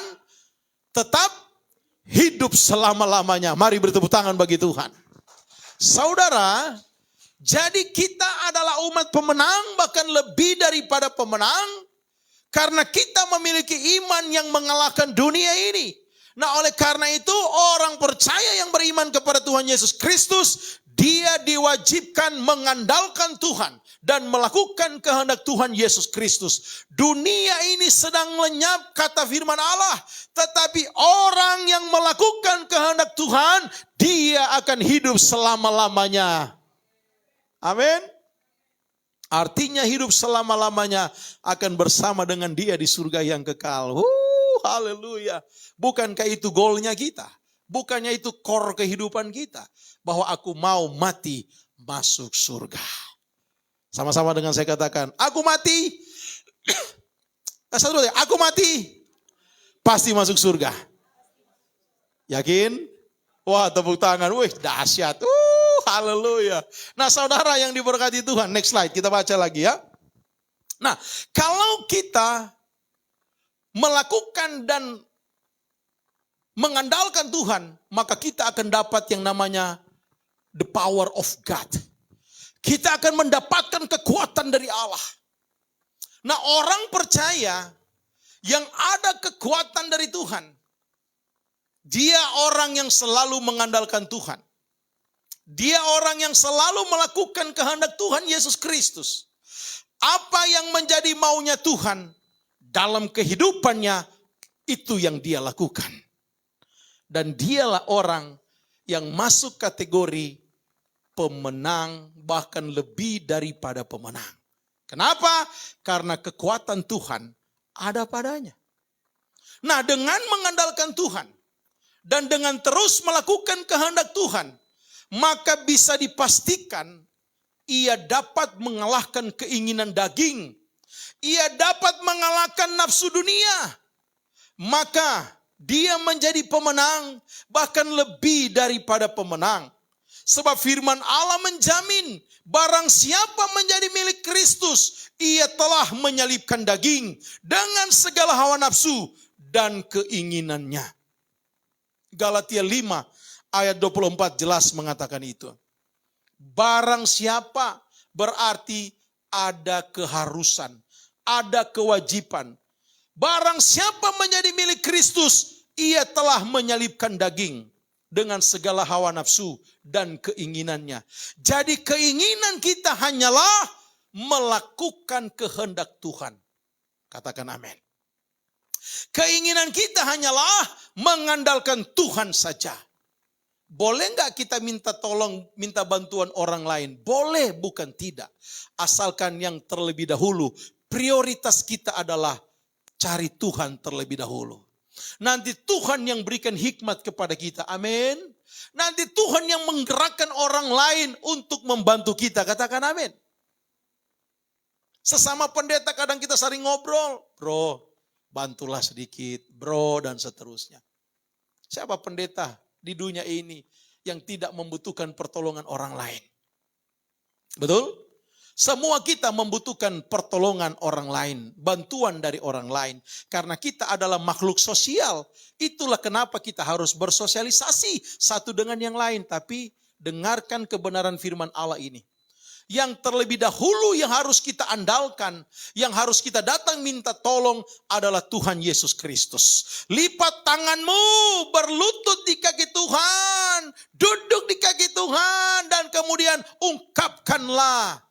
tetap hidup selama-lamanya. Mari bertepuk tangan bagi Tuhan. Saudara, jadi kita adalah umat pemenang, bahkan lebih daripada pemenang, karena kita memiliki iman yang mengalahkan dunia ini. Nah, oleh karena itu orang percaya yang beriman kepada Tuhan Yesus Kristus, dia diwajibkan mengandalkan Tuhan dan melakukan kehendak Tuhan Yesus Kristus. Dunia ini sedang lenyap, kata firman Allah, tetapi orang yang melakukan kehendak Tuhan, dia akan hidup selama-lamanya. Amin. Artinya hidup selama-lamanya akan bersama dengan dia di surga yang kekal. Haleluya. Bukankah itu goalnya kita? Bukannya itu core kehidupan kita? Bahwa aku mau mati masuk surga. Sama-sama dengan saya katakan, aku mati. Aku mati. Pasti masuk surga. Yakin? Wah, tepuk tangan. Wih, dahsyat. Haleluya. Nah, saudara yang diberkati Tuhan, next slide, kita baca lagi ya. Nah, kalau kita melakukan dan mengandalkan Tuhan, maka kita akan dapat yang namanya the power of God. Kita akan mendapatkan kekuatan dari Allah. Nah, orang percaya yang ada kekuatan dari Tuhan, dia orang yang selalu mengandalkan Tuhan. Dia orang yang selalu melakukan kehendak Tuhan Yesus Kristus. Apa yang menjadi maunya Tuhan dalam kehidupannya, itu yang dia lakukan. Dan dialah orang yang masuk kategori pemenang, bahkan lebih daripada pemenang. Kenapa? Karena kekuatan Tuhan ada padanya. Nah, dengan mengandalkan Tuhan dan dengan terus melakukan kehendak Tuhan, maka bisa dipastikan ia dapat mengalahkan keinginan daging, ia dapat mengalahkan nafsu dunia, maka dia menjadi pemenang, bahkan lebih daripada pemenang. Sebab firman Allah menjamin, barang siapa menjadi milik Kristus, ia telah menyalibkan daging dengan segala hawa nafsu dan keinginannya. Galatia 5 ayat 24 jelas mengatakan itu. Barang siapa berarti ada keharusan, ada kewajiban. Barang siapa menjadi milik Kristus, ia telah menyalibkan daging dengan segala hawa nafsu dan keinginannya. Jadi keinginan kita hanyalah melakukan kehendak Tuhan. Katakan amin. Keinginan kita hanyalah mengandalkan Tuhan saja. Boleh nggak kita minta tolong, minta bantuan orang lain? Boleh, bukan tidak. Asalkan yang terlebih dahulu, prioritas kita adalah cari Tuhan terlebih dahulu. Nanti Tuhan yang berikan hikmat kepada kita. Amin. Nanti Tuhan yang menggerakkan orang lain untuk membantu kita. Katakan amin. Sesama pendeta kadang kita sering ngobrol. Bro, bantulah sedikit. Bro, dan seterusnya. Siapa pendeta di dunia ini yang tidak membutuhkan pertolongan orang lain? Betul? Semua kita membutuhkan pertolongan orang lain, bantuan dari orang lain. Karena kita adalah makhluk sosial. Itulah kenapa kita harus bersosialisasi satu dengan yang lain. Tapi dengarkan kebenaran firman Allah ini. Yang terlebih dahulu yang harus kita andalkan, yang harus kita datang minta tolong adalah Tuhan Yesus Kristus. Lipat tanganmu, berlutut di kaki Tuhan, duduk di kaki Tuhan, dan kemudian ungkapkanlah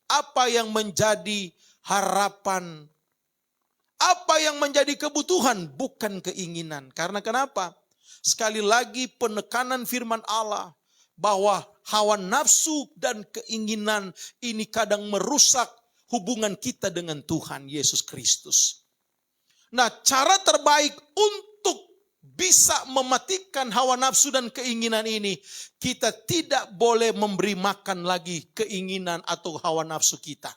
apa yang menjadi harapan, apa yang menjadi kebutuhan, bukan keinginan. Karena kenapa? Sekali lagi penekanan firman Allah, bahwa hawa nafsu dan keinginan ini kadang merusak hubungan kita dengan Tuhan Yesus Kristus. Nah, cara terbaik untuk bisa mematikan hawa nafsu dan keinginan ini, kita tidak boleh memberi makan lagi keinginan atau hawa nafsu kita.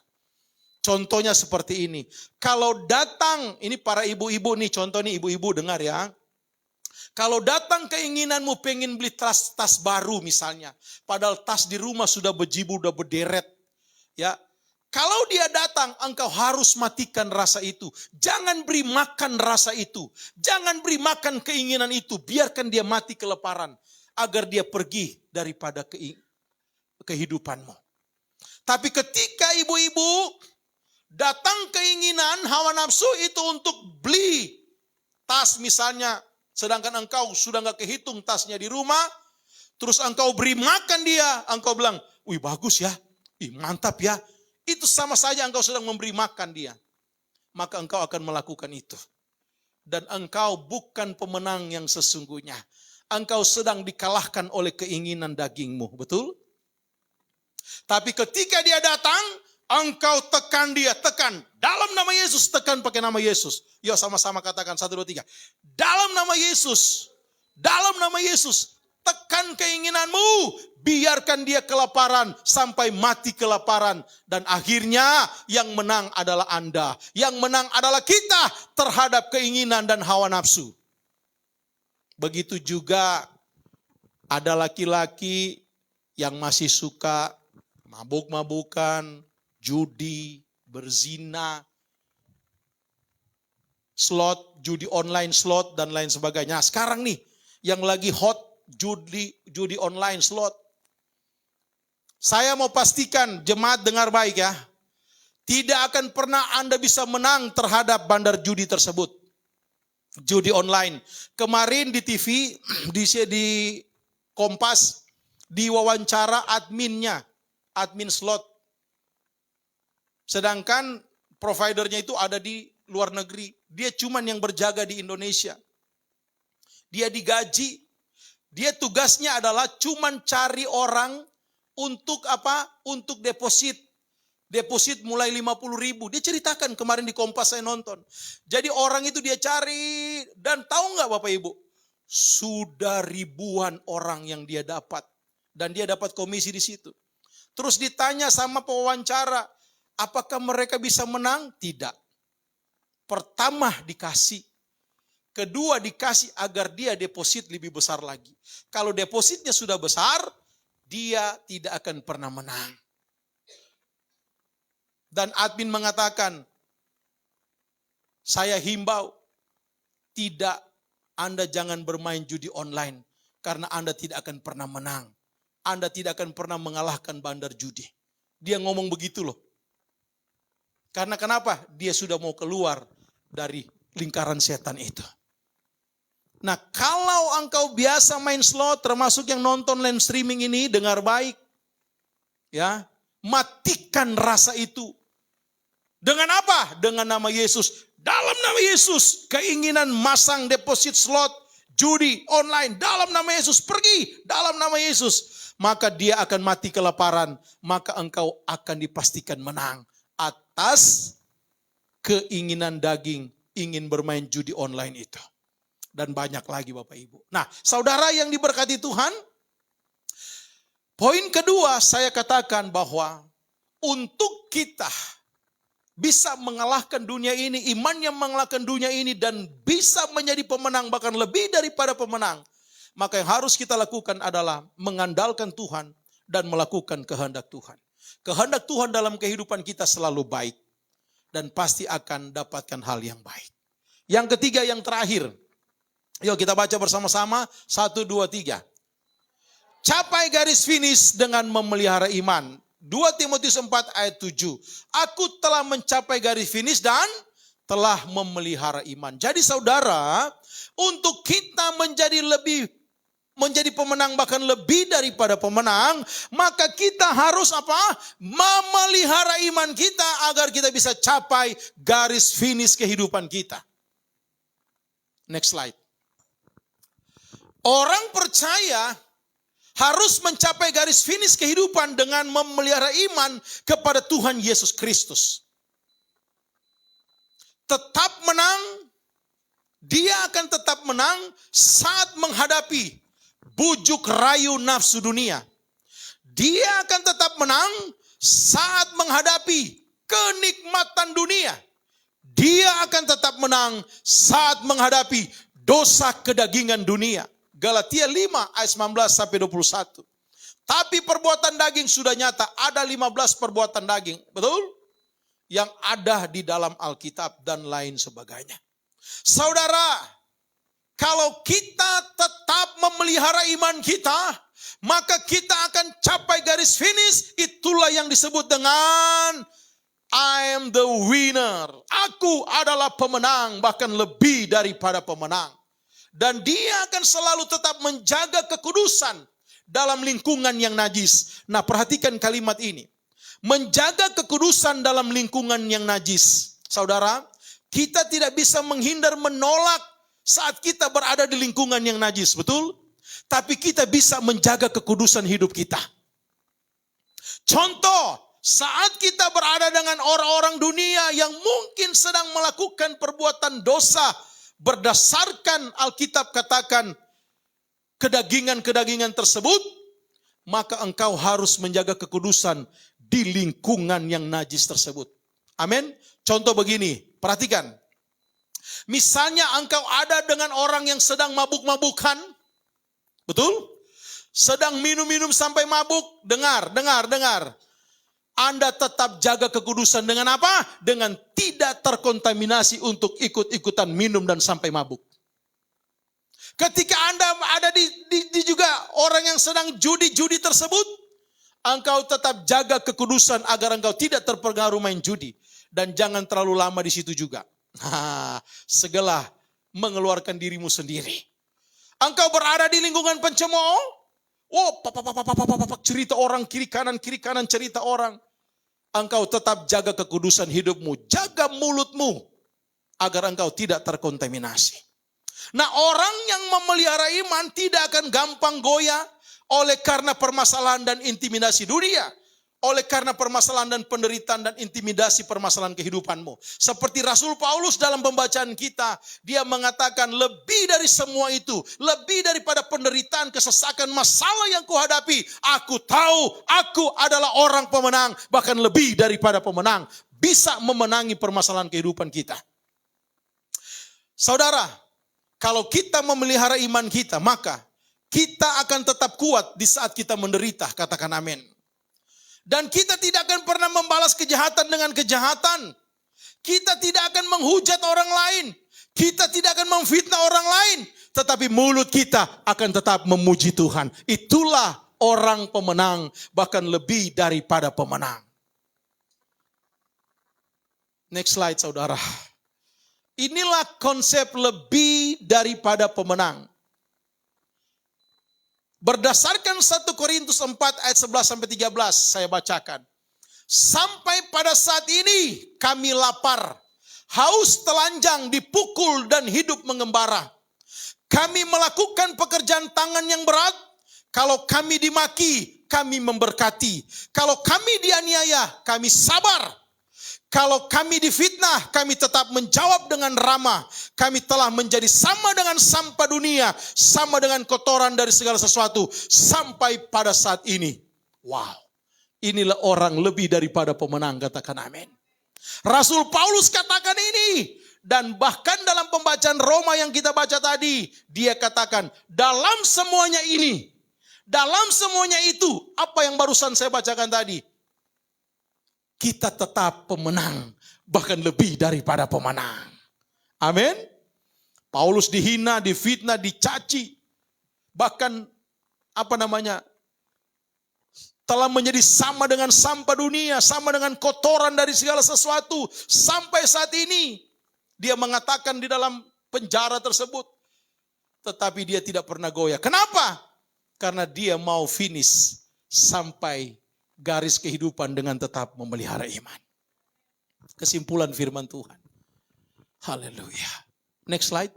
Contohnya seperti ini. Kalau datang, ini para ibu-ibu nih, contoh nih ibu-ibu dengar ya. Kalau datang keinginanmu pengen beli tas baru misalnya. Padahal tas di rumah sudah berjibur, sudah berderet. Ya, kalau dia datang, engkau harus matikan rasa itu. Jangan beri makan rasa itu. Jangan beri makan keinginan itu. Biarkan dia mati kelaparan. Agar dia pergi daripada kehidupanmu. Tapi ketika ibu-ibu datang keinginan hawa nafsu itu untuk beli tas misalnya. Sedangkan engkau sudah gak kehitung tasnya di rumah. Terus engkau beri makan dia. Engkau bilang, wih bagus ya. Ih mantap ya. Itu sama saja engkau sedang memberi makan dia. Maka engkau akan melakukan itu. Dan engkau bukan pemenang yang sesungguhnya. Engkau sedang dikalahkan oleh keinginan dagingmu. Betul? Tapi ketika dia datang, engkau tekan dia, tekan. Dalam nama Yesus, tekan pakai nama Yesus. Yuk sama-sama katakan 1, 2, 3. Dalam nama Yesus, dalam nama Yesus, tekan keinginanmu. Biarkan dia kelaparan sampai mati kelaparan. Dan akhirnya yang menang adalah Anda. Yang menang adalah kita terhadap keinginan dan hawa nafsu. Begitu juga ada laki-laki yang masih suka mabuk-mabukan, judi, berzina, slot, judi online slot dan lain sebagainya. Nah, sekarang nih yang lagi hot judi online slot. Saya mau pastikan jemaat dengar baik ya. Tidak akan pernah Anda bisa menang terhadap bandar judi tersebut. Judi online. Kemarin di TV, di Kompas, diwawancara adminnya, admin slot. Sedangkan providernya itu ada di luar negeri. Dia cuman yang berjaga di Indonesia. Dia digaji. Dia tugasnya adalah cuman cari orang untuk apa? Untuk deposit. Deposit mulai 50.000. Dia ceritakan kemarin di Kompas saya nonton. Jadi orang itu dia cari. Dan tahu nggak Bapak Ibu? Sudah ribuan orang yang dia dapat. Dan dia dapat komisi di situ. Terus ditanya sama pewawancara. Apakah mereka bisa menang? Tidak. Pertama dikasih. Kedua dikasih agar dia deposit lebih besar lagi. Kalau depositnya sudah besar, dia tidak akan pernah menang. Dan admin mengatakan, saya himbau, tidak, Anda jangan bermain judi online. Karena Anda tidak akan pernah menang. Anda tidak akan pernah mengalahkan bandar judi. Dia ngomong begitu loh. Karena kenapa? Dia sudah mau keluar dari lingkaran setan itu. Nah, kalau engkau biasa main slot, termasuk yang nonton live streaming ini, dengar baik. Ya, matikan rasa itu. Dengan apa? Dengan nama Yesus. Dalam nama Yesus, keinginan masang deposit slot, judi online, dalam nama Yesus, pergi dalam nama Yesus. Maka dia akan mati kelaparan, maka engkau akan dipastikan menang atas keinginan daging, ingin bermain judi online itu. Dan banyak lagi Bapak Ibu. Nah, saudara yang diberkati Tuhan, poin kedua saya katakan bahwa untuk kita bisa mengalahkan dunia ini, iman yang mengalahkan dunia ini dan bisa menjadi pemenang bahkan lebih daripada pemenang. Maka yang harus kita lakukan adalah mengandalkan Tuhan dan melakukan kehendak Tuhan. Kehendak Tuhan dalam kehidupan kita selalu baik dan pasti akan dapatkan hal yang baik. Yang ketiga, yang terakhir. Yuk kita baca bersama-sama. 1, 2, 3. Capai garis finish dengan memelihara iman. 2 Timotius 4 ayat 7. Aku telah mencapai garis finish dan telah memelihara iman. Jadi saudara, untuk kita menjadi pemenang bahkan lebih daripada pemenang, maka kita harus apa? Memelihara iman kita agar kita bisa capai garis finish kehidupan kita. Next slide. Orang percaya harus mencapai garis finish kehidupan dengan memelihara iman kepada Tuhan Yesus Kristus. Tetap menang, dia akan tetap menang saat menghadapi bujuk rayu nafsu dunia. Dia akan tetap menang saat menghadapi kenikmatan dunia. Dia akan tetap menang saat menghadapi dosa kedagingan dunia. Galatia 5 ayat 19 sampai 21. Tapi perbuatan daging sudah nyata. Ada 15 perbuatan daging. Betul? Yang ada di dalam Alkitab dan lain sebagainya. Saudara, kalau kita tetap memelihara iman kita, maka kita akan capai garis finish. Itulah yang disebut dengan I am the winner. Aku adalah pemenang, bahkan lebih daripada pemenang. Dan dia akan selalu tetap menjaga kekudusan dalam lingkungan yang najis. Nah, perhatikan kalimat ini. Menjaga kekudusan dalam lingkungan yang najis. Saudara, kita tidak bisa menghindar menolak saat kita berada di lingkungan yang najis, betul? Tapi kita bisa menjaga kekudusan hidup kita. Contoh, saat kita berada dengan orang-orang dunia yang mungkin sedang melakukan perbuatan dosa, berdasarkan Alkitab katakan kedagingan-kedagingan tersebut, maka engkau harus menjaga kekudusan di lingkungan yang najis tersebut. Amin. Contoh begini, perhatikan. Misalnya engkau ada dengan orang yang sedang mabuk-mabukan, betul? Sedang minum-minum sampai mabuk, dengar. Anda tetap jaga kekudusan dengan apa? Dengan tidak terkontaminasi untuk ikut-ikutan minum dan sampai mabuk. Ketika Anda ada di juga orang yang sedang judi tersebut, engkau tetap jaga kekudusan agar engkau tidak terpengaruh main judi. Dan jangan terlalu lama di situ juga. Segala mengeluarkan dirimu sendiri. Engkau berada di lingkungan pencemooh. Cerita orang kiri kanan cerita orang. Engkau tetap jaga kekudusan hidupmu. Jaga mulutmu. Agar engkau tidak terkontaminasi. Nah, orang yang memelihara iman tidak akan gampang goyah oleh karena permasalahan dan intimidasi dunia. oleh karena permasalahan dan penderitaan dan intimidasi permasalahan kehidupanmu. Seperti Rasul Paulus dalam pembacaan kita, dia mengatakan lebih dari semua itu, lebih daripada penderitaan, kesesakan, masalah yang kuhadapi, aku tahu aku adalah orang pemenang, bahkan lebih daripada pemenang, bisa memenangi permasalahan kehidupan kita. Saudara, kalau kita memelihara iman kita, maka kita akan tetap kuat di saat kita menderita, katakan amin. Dan kita tidak akan pernah membalas kejahatan dengan kejahatan. Kita tidak akan menghujat orang lain. Kita tidak akan memfitnah orang lain. Tetapi mulut kita akan tetap memuji Tuhan. Itulah orang pemenang, bahkan lebih daripada pemenang. Next slide, saudara. Inilah konsep lebih daripada pemenang. Berdasarkan 1 Korintus 4 ayat 11-13 saya bacakan. Sampai pada saat ini kami lapar, haus, telanjang, dipukul dan hidup mengembara. Kami melakukan pekerjaan tangan yang berat. Kalau kami dimaki, kami memberkati. Kalau kami dianiaya, kami sabar. Kalau kami difitnah, kami tetap menjawab dengan ramah. Kami telah menjadi sama dengan sampah dunia, sama dengan kotoran dari segala sesuatu, sampai pada saat ini. Wow, inilah orang lebih daripada pemenang, katakan amin. Rasul Paulus katakan ini. Dan bahkan dalam pembacaan Roma yang kita baca tadi, dia katakan, dalam semuanya ini, dalam semuanya itu, apa yang barusan saya bacakan tadi, kita tetap pemenang, bahkan lebih daripada pemenang. Amin. Paulus dihina, difitnah, dicaci, bahkan telah menjadi sama dengan sampah dunia, sama dengan kotoran dari segala sesuatu. Sampai saat ini dia mengatakan di dalam penjara tersebut, tetapi dia tidak pernah goyah. Kenapa? Karena dia mau finish sampai garis kehidupan dengan tetap memelihara iman. Kesimpulan firman Tuhan. Haleluya. Next slide.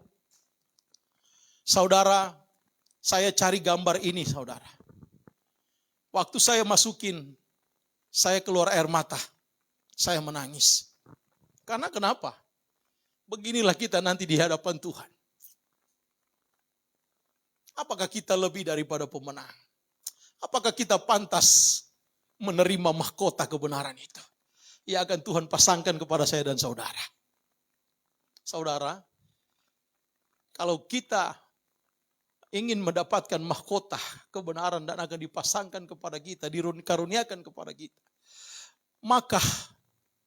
Saudara, saya cari gambar ini, saudara. Waktu saya masukin, saya keluar air mata. Saya menangis. Karena kenapa? Beginilah kita nanti di hadapan Tuhan. Apakah kita lebih daripada pemenang? Apakah kita pantas menerima mahkota kebenaran itu? Ya akan Tuhan pasangkan kepada saya dan saudara. Saudara, kalau kita ingin mendapatkan mahkota kebenaran dan akan dipasangkan kepada kita, dikaruniakan kepada kita, maka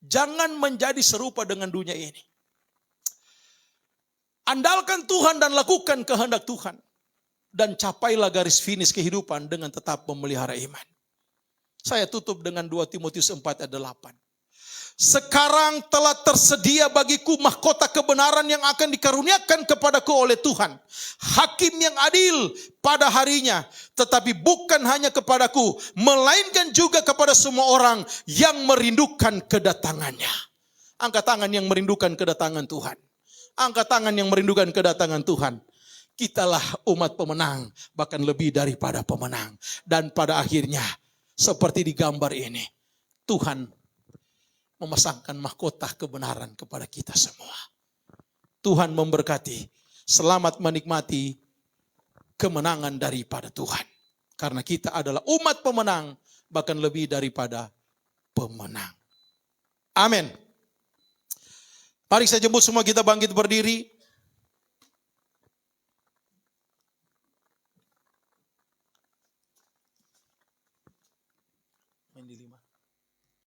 jangan menjadi serupa dengan dunia ini. Andalkan Tuhan dan lakukan kehendak Tuhan. Dan capailah garis finish kehidupan dengan tetap memelihara iman. Saya tutup dengan 2 Timotius 4 ayat 8. Sekarang telah tersedia bagiku mahkota kebenaran yang akan dikaruniakan kepadaku oleh Tuhan. Hakim yang adil pada harinya. Tetapi bukan hanya kepadaku, melainkan juga kepada semua orang yang merindukan kedatangannya. Angkat tangan yang merindukan kedatangan Tuhan. Angkat tangan yang merindukan kedatangan Tuhan. Kitalah umat pemenang, bahkan lebih daripada pemenang. Dan pada akhirnya, seperti di gambar ini, Tuhan memasangkan mahkota kebenaran kepada kita semua. Tuhan memberkati, selamat menikmati kemenangan daripada Tuhan. Karena kita adalah umat pemenang, bahkan lebih daripada pemenang. Amin. Mari saya jemput semua kita bangkit berdiri.